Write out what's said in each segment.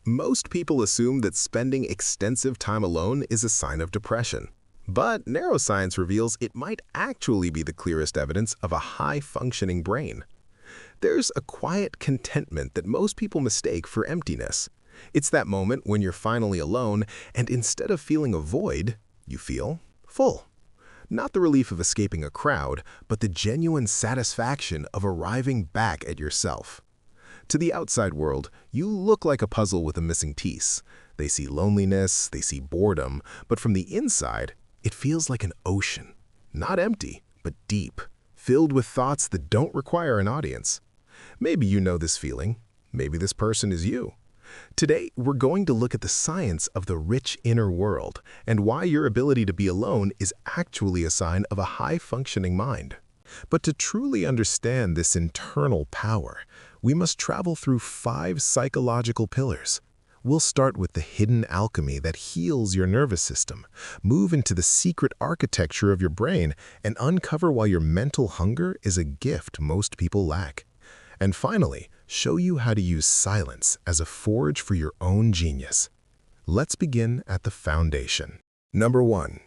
Most people assume that spending extensive time alone is a sign of depression. But neuroscience reveals it might actually be the clearest evidence of a high-functioning brain. There's a quiet contentment that most people mistake for emptiness. It's that moment when you're finally alone, and instead of feeling a void, you feel full. Not the relief of escaping a crowd, but the genuine satisfaction of arriving back at yourself. To the outside world, you look like a puzzle with a missing piece. They see loneliness, they see boredom, but from the inside, it feels like an ocean. Not empty, but deep, filled with thoughts that don't require an audience. Maybe you know this feeling. Maybe this person is you. Today, we're going to look at the science of the rich inner world and why your ability to be alone is actually a sign of a high-functioning mind. But to truly understand this internal power, we must travel through 5 psychological pillars. We'll start with the hidden alchemy that heals your nervous system, move into the secret architecture of your brain, and uncover why your mental hunger is a gift most people lack. And finally, show you how to use silence as a forge for your own genius. Let's begin at the foundation. Number 1.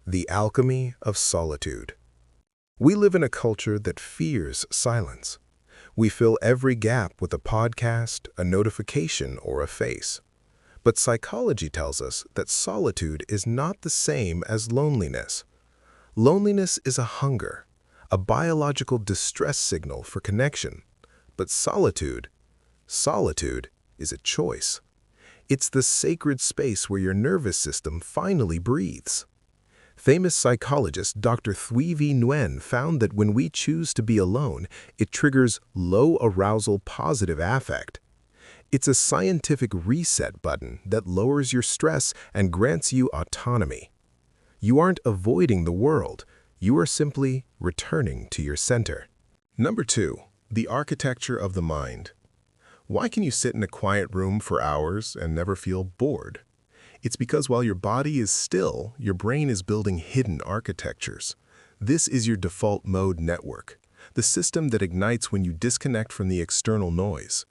The alchemy of solitude. We live in a culture that fears silence. We fill every gap with a podcast, a notification, or a face. But psychology tells us that solitude is not the same as loneliness. Loneliness is a hunger, a biological distress signal for connection. But solitude is a choice. It's the sacred space where your nervous system finally breathes. Famous psychologist Dr. Thuy Nguyen found that when we choose to be alone, it triggers low-arousal positive affect. It's a scientific reset button that lowers your stress and grants you autonomy. You aren't avoiding the world, you are simply returning to your center. Number 2. The architecture of the mind. Why can you sit in a quiet room for hours and never feel bored? It's because while your body is still, your brain is building hidden architectures. This is your default mode network, the system that ignites when you disconnect from the external noise.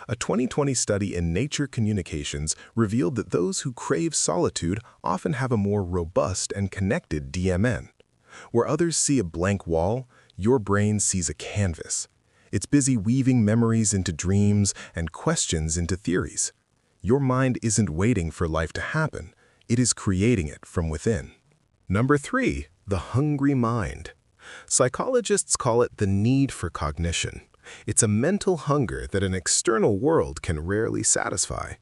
A 2020 study in Nature Communications revealed that those who crave solitude often have a more robust and connected DMN. Where others see a blank wall, your brain sees a canvas. It's busy weaving memories into dreams and questions into theories. Your mind isn't waiting for life to happen, it is creating it from within. Number 3. The hungry mind. Psychologists call it the need for cognition. It's a mental hunger that an external world can rarely satisfy.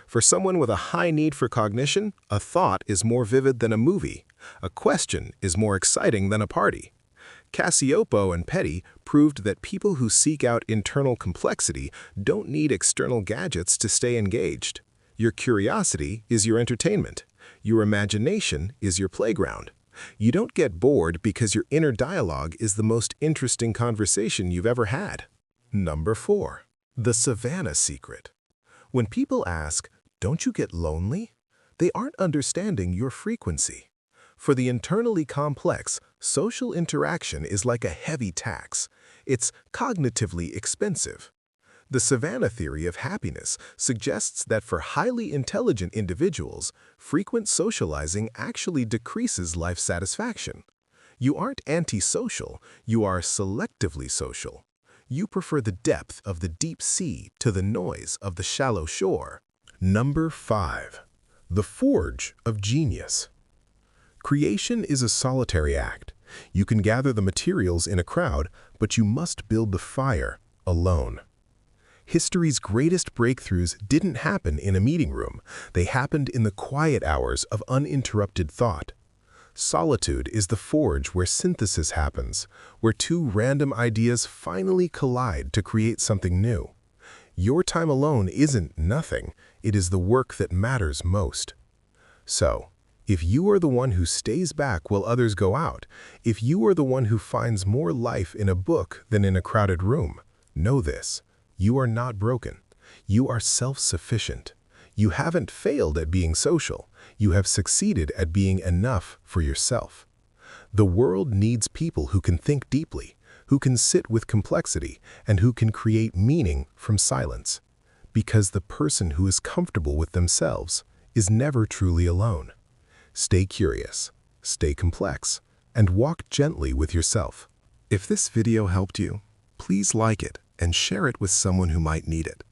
For someone with a high need for cognition, a thought is more vivid than a movie. A question is more exciting than a party. Cacioppo and Petty proved that people who seek out internal complexity don't need external gadgets to stay engaged. Your curiosity is your entertainment. Your imagination is your playground. You don't get bored because your inner dialogue is the most interesting conversation you've ever had. Number 4. The Savanna secret. When people ask, "Don't you get lonely?" they aren't understanding your frequency. For the internally complex, social interaction is like a heavy tax. It's cognitively expensive. The Savanna Theory of Happiness suggests that for highly intelligent individuals, frequent socializing actually decreases life satisfaction. You aren't antisocial, you are selectively social. You prefer the depth of the deep sea to the noise of the shallow shore. Number 5. The forge of genius. Creation is a solitary act. You can gather the materials in a crowd, but you must build the fire alone. History's greatest breakthroughs didn't happen in a meeting room. They happened in the quiet hours of uninterrupted thought. Solitude is the forge where synthesis happens, where 2 random ideas finally collide to create something new. Your time alone isn't nothing. It is the work that matters most. So, if you are the one who stays back while others go out, if you are the one who finds more life in a book than in a crowded room, know this: you are not broken. You are self-sufficient. You haven't failed at being social. You have succeeded at being enough for yourself. The world needs people who can think deeply, who can sit with complexity, and who can create meaning from silence. because the person who is comfortable with themselves is never truly alone. Stay curious, stay complex, and walk gently with yourself. If this video helped you, please like it and share it with someone who might need it.